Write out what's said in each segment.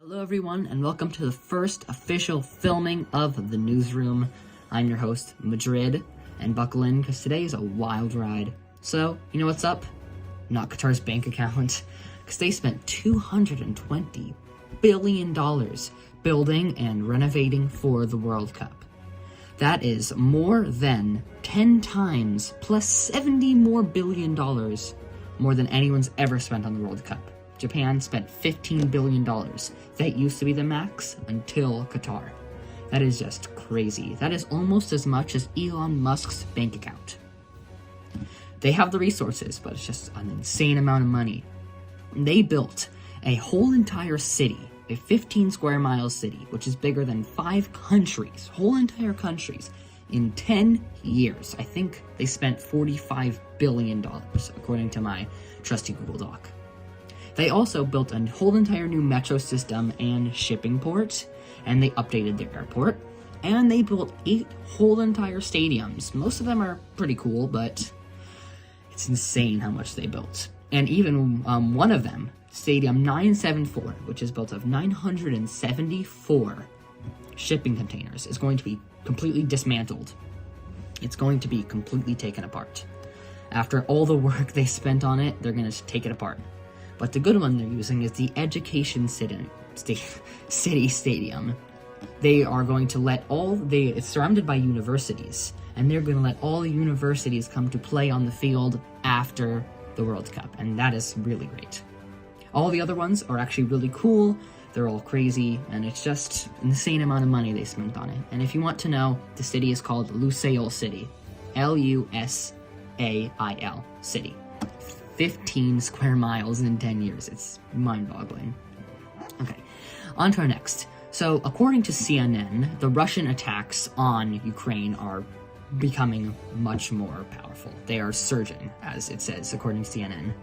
Hello everyone, and welcome to the first official filming of the Newsroom. I'm your host, Madrid, and buckle in, because today is a wild ride. So, you know what's up? Not Qatar's bank account, because they spent $220 billion building and renovating for the World Cup. That is more than 10 times, plus $70 more billion, more than anyone's ever spent on the World Cup. Japan spent $15 billion. That used to be the max until Qatar. That is just crazy. That is almost as much as Elon Musk's bank account. They have the resources, but it's just an insane amount of money. They built a whole entire city, a 15 square mile city, which is bigger than 5 countries, whole entire countries, in 10 years. I think they spent $45 billion, according to my trusty Google Doc. They also built a whole entire new metro system and shipping port, and they updated their airport, and they built 8 whole entire stadiums. Most of them are pretty cool, but it's insane how much they built. And even one of them, Stadium 974, which is built of 974 shipping containers, is going to be completely dismantled. It's going to be completely taken apart. After all the work they spent on it, they're going to take it apart. But the good one they're using is the Education City Stadium. They are going to let it's surrounded by universities, and they're going to let all the universities come to play on the field after the World Cup, and that is really great. All the other ones are actually really cool, they're all crazy, and it's just an insane amount of money they spent on it. And if you want to know, the city is called Lusail City. Lusail City. 15 square miles in 10 years. It's mind-boggling. Okay, on to our next. So, according to CNN, the Russian attacks on Ukraine are becoming much more powerful. They are surging, as it says, according to CNN.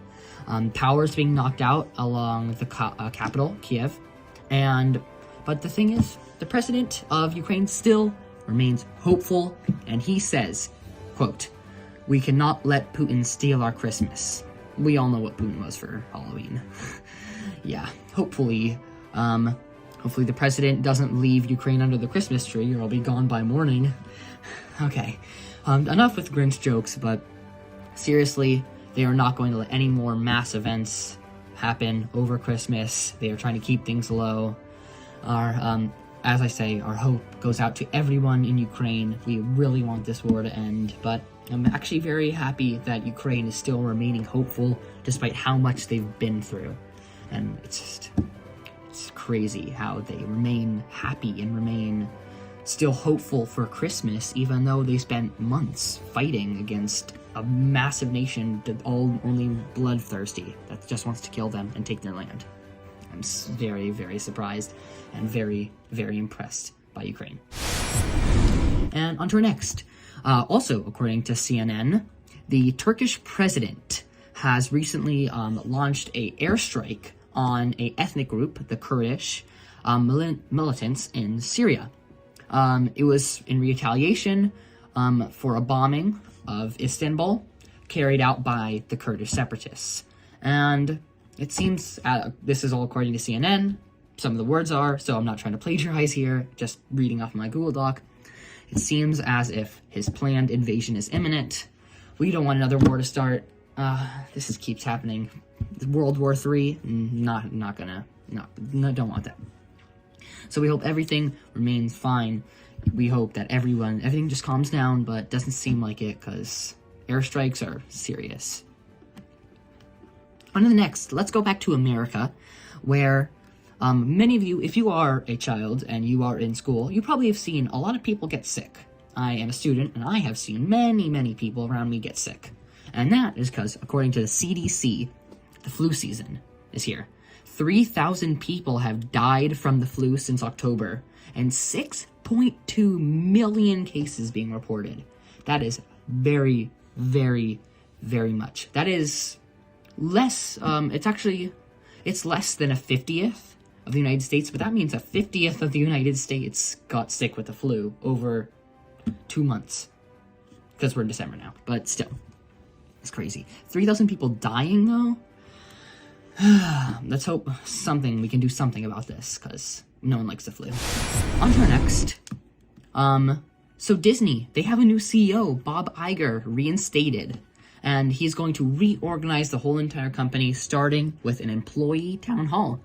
Power is being knocked out along the capital, Kiev. But the thing is, the president of Ukraine still remains hopeful, and he says, quote, "We cannot let Putin steal our Christmas." We all know what Putin was for Halloween. Yeah, hopefully the president doesn't leave Ukraine under the Christmas tree, or I'll be gone by morning. Okay, enough with Grinch jokes, but seriously, they are not going to let any more mass events happen over Christmas. They are trying to keep things low. As I say, our hope goes out to everyone in Ukraine. We really want this war to end, but I'm actually very happy that Ukraine is still remaining hopeful despite how much they've been through. And it's crazy how they remain happy and remain still hopeful for Christmas, even though they spent months fighting against a massive nation that only bloodthirsty, that just wants to kill them and take their land. I'm very, very surprised and very, very impressed by Ukraine. And on to our next. Also, according to CNN, the Turkish president has recently launched an airstrike on an ethnic group, the Kurdish militants in Syria. It was in retaliation for a bombing of Istanbul carried out by the Kurdish separatists. And it seems, this is all according to CNN, some of the words are, so I'm not trying to plagiarize here, just reading off my Google Doc. It seems as if his planned invasion is imminent. We don't want another war to start. This keeps happening. World War III, don't want that. So we hope everything remains fine. We hope that everything just calms down, but doesn't seem like it, because airstrikes are serious. On to the next. Let's go back to America, where many of you, if you are a child and you are in school, you probably have seen a lot of people get sick. I am a student, and I have seen many, many people around me get sick. And that is because, according to the CDC, the flu season is here. 3,000 people have died from the flu since October, and 6.2 million cases being reported. That is very, very, very much. That is less, it's less than a 50th of the United States, but that means a 50th of the United States got sick with the flu over 2 months. Because we're in December now, but still. It's crazy. 3,000 people dying, though? Let's hope we can do something about this, because no one likes the flu. On to our next. So Disney, they have a new CEO, Bob Iger, reinstated. And he's going to reorganize the whole entire company, starting with an employee town hall.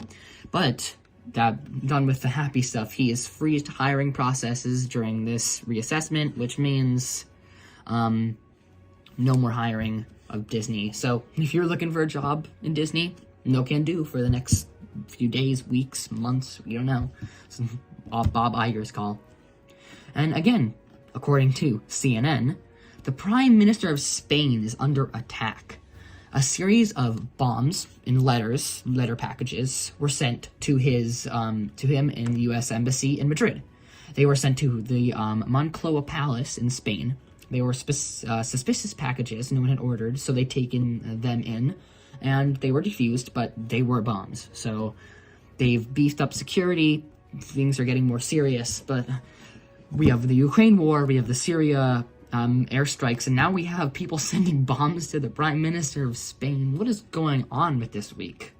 But that done with the happy stuff, he has freezed hiring processes during this reassessment, which means no more hiring of Disney. So if you're looking for a job in Disney, no can do for the next few days, weeks, months, we don't know. It's Bob Iger's call. And again, according to CNN, the Prime Minister of Spain is under attack. A series of bombs in letter packages, were sent to him in the U.S. Embassy in Madrid. They were sent to the Moncloa Palace in Spain. They were suspicious packages no one had ordered, so they'd taken them in, and they were defused, but they were bombs. So they've beefed up security. Things are getting more serious, but we have the Ukraine war, we have the Syria airstrikes, and now we have people sending bombs to the Prime Minister of Spain. What is going on with this week?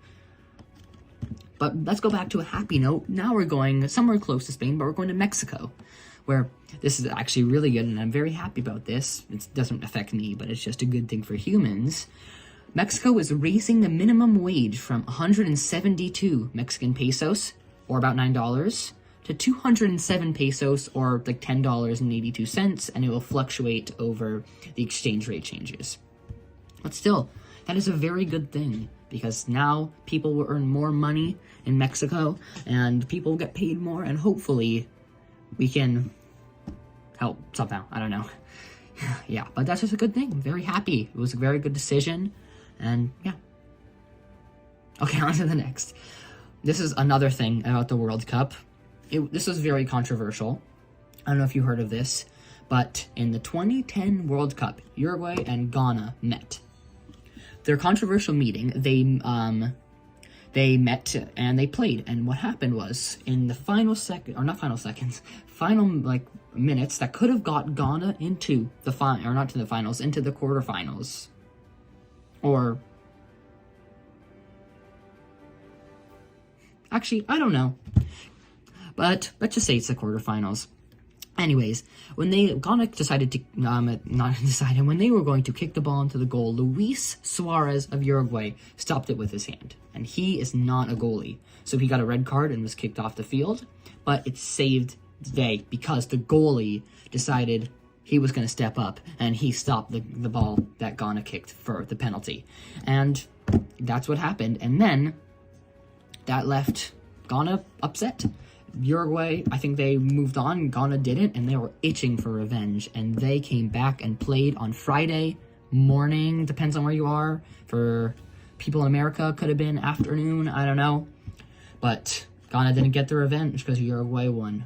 But let's go back to a happy note. Now we're going somewhere close to Spain, but we're going to Mexico, where this is actually really good, and I'm very happy about this. It doesn't affect me, but it's just a good thing for humans. Mexico is raising the minimum wage from 172 Mexican pesos, or about $9, to 207 pesos, or like $10.82, and it will fluctuate over the exchange rate changes. But still, that is a very good thing, because now people will earn more money in Mexico, and people will get paid more, and hopefully we can help somehow. I don't know. Yeah, but that's just a good thing. I'm very happy. It was a very good decision, and yeah. Okay, on to the next. This is another thing about the World Cup. This was very controversial. I don't know if you heard of this, but in the 2010 World Cup, Uruguay and Ghana met. Their controversial meeting, they met and they played, and what happened was, in the final minutes that could have got Ghana into the into the quarterfinals, or actually, I don't know. But let's just say it's the quarterfinals. Anyways, when Ghana decided to, when they were going to kick the ball into the goal, Luis Suarez of Uruguay stopped it with his hand. And he is not a goalie. So he got a red card and was kicked off the field. But it saved the day because the goalie decided he was going to step up and he stopped the ball that Ghana kicked for the penalty. And that's what happened. And then that left Ghana upset. Uruguay, I think they moved on, Ghana didn't, and they were itching for revenge, and they came back and played on Friday morning, depends on where you are. For people in America, could have been afternoon, I don't know. But Ghana didn't get the revenge because Uruguay won.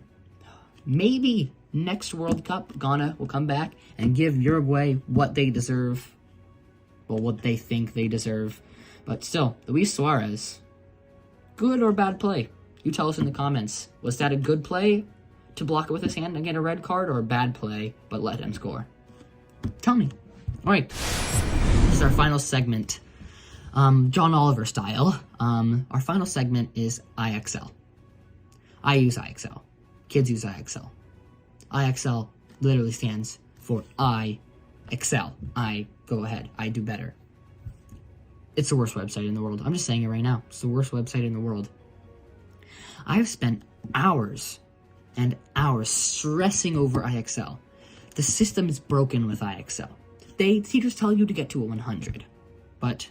Maybe next World Cup, Ghana will come back and give Uruguay what they deserve. Well, what they think they deserve. But still, Luis Suarez, good or bad play? You tell us in the comments. Was that a good play to block it with his hand and get a red card, or a bad play but let him score? Tell me. Alright, this is our final segment. John Oliver style. Our final segment is IXL. I use IXL. Kids use IXL. IXL literally stands for I excel. I go ahead. I do better. It's the worst website in the world. I'm just saying it right now. It's the worst website in the world. I have spent hours and hours stressing over IXL. The system is broken with IXL. Teachers tell you to get to a 100. But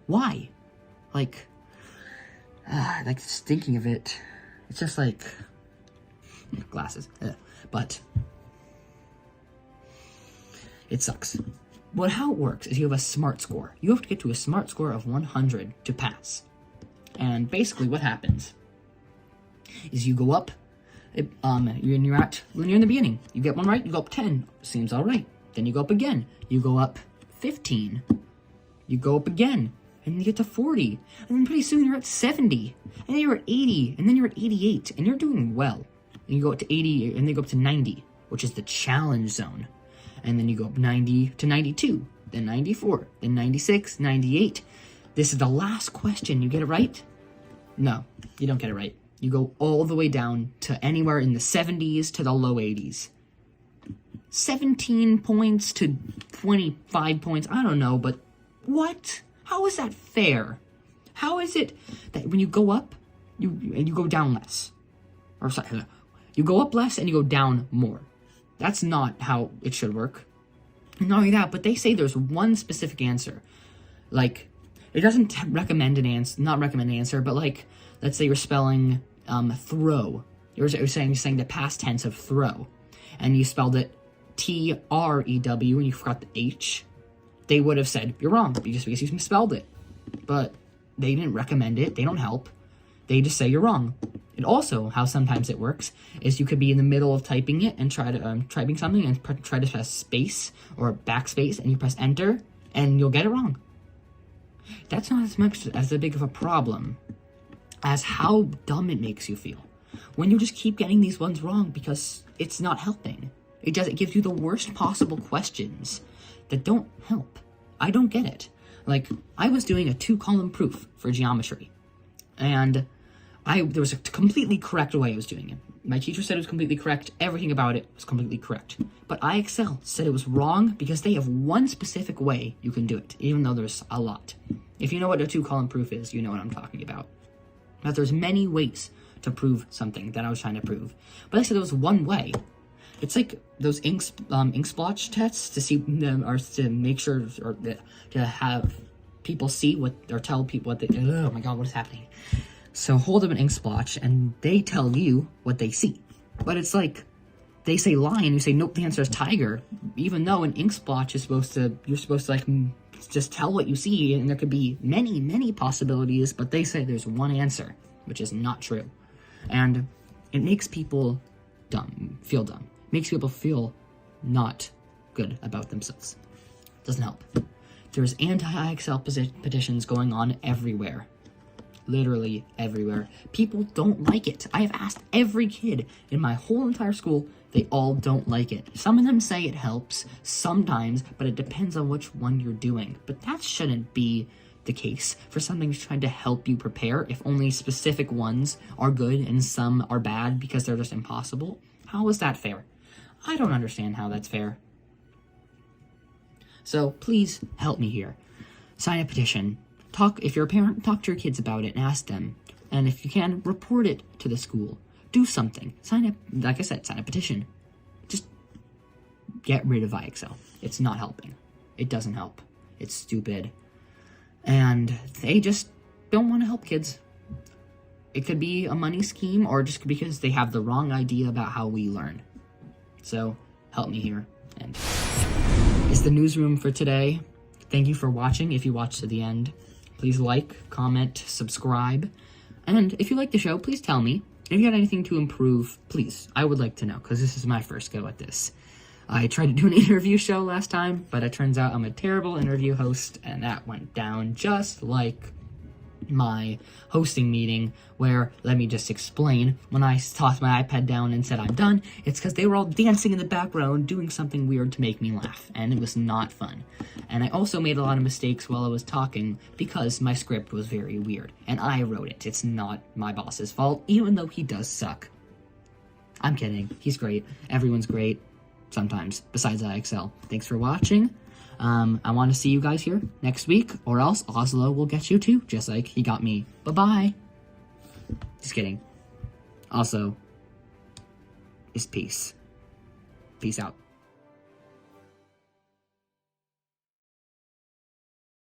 why? Like just thinking of it, it's just like glasses. But it sucks. But how it works is you have a SMART score. You have to get to a SMART score of 100 to pass. And basically what happens is you go up, when you're in the beginning, you get one right, you go up 10, seems all right. Then you go up again, you go up 15, you go up again, and you get to 40, and then pretty soon you're at 70, and then you're at 80, and then you're at 88, and you're doing well. And you go up to 80, and then you go up to 90, which is the challenge zone. And then you go up 90 to 92, then 94, then 96, 98, This is the last question. You get it right? No, you don't get it right. You go all the way down to anywhere in the 70s to the low 80s. 17 points to 25 points. I don't know, but what? How is that fair? How is it that when you go up, you go down less? Or sorry, you go up less and you go down more. That's not how it should work. Not only that, but they say there's one specific answer. Like, it doesn't recommend an answer, not recommend an answer, but like, let's say you're spelling throw. You're saying the past tense of throw, and you spelled it T-R-E-W, and you forgot the H. They would have said, you're wrong, just because you misspelled it. But they didn't recommend it, they don't help. They just say you're wrong. And also, how sometimes it works is you could be in the middle of typing it and try to typing something and try to press space or backspace, and you press enter, and you'll get it wrong. That's not as much as big of a problem as how dumb it makes you feel when you just keep getting these ones wrong because it's not helping. It gives you the worst possible questions that don't help. I don't get it. Like, I was doing a 2-column proof for geometry, and there was a completely correct way I was doing it. My teacher said it was completely correct. Everything about it was completely correct. But IXL said it was wrong because they have one specific way you can do it, even though there's a lot. If you know what a 2-column proof is, you know what I'm talking about. But there's many ways to prove something that I was trying to prove. But I said there was one way. It's like those ink splotch tests to see or to make sure or to have people see what or tell people what they. Oh my god, what is happening? So hold up an ink splotch and they tell you what they see. But it's like they say lion, you say nope, the answer is tiger. Even though an ink splotch is you're supposed to like just tell what you see, and there could be many possibilities, but they say there's one answer, which is not true. And it makes people feel dumb. Makes people feel not good about themselves. Doesn't help. There's anti-IXL petitions going on everywhere. Literally everywhere. People don't like it. I have asked every kid in my whole entire school, they all don't like it. Some of them say it helps, sometimes, but it depends on which one you're doing. But that shouldn't be the case for something trying to help you prepare if only specific ones are good and some are bad because they're just impossible. How is that fair? I don't understand how that's fair. So please help me here. Sign a petition. If you're a parent, talk to your kids about it and ask them. And if you can, report it to the school. Do something. Like I said, sign a petition. Just get rid of IXL. It's not helping. It doesn't help. It's stupid. And they just don't want to help kids. It could be a money scheme or just because they have the wrong idea about how we learn. So, help me here. And it's the newsroom for today. Thank you for watching. If you watched to the end, please like, comment, subscribe. And if you like the show, please tell me. If you had anything to improve, please. I would like to know, because this is my first go at this. I tried to do an interview show last time, but it turns out I'm a terrible interview host, and that went down just like my hosting meeting, where, let me just explain, when I tossed my iPad down and said I'm done, it's because they were all dancing in the background doing something weird to make me laugh, and it was not fun. And I also made a lot of mistakes while I was talking because my script was very weird, and I wrote it. It's not my boss's fault, even though he does suck. I'm kidding. He's great. Everyone's great. Sometimes, besides IXL. Thanks for watching. I want to see you guys here next week, or else Oslo will get you too, just like he got me. Bye-bye. Just kidding. Also, is peace. Peace out.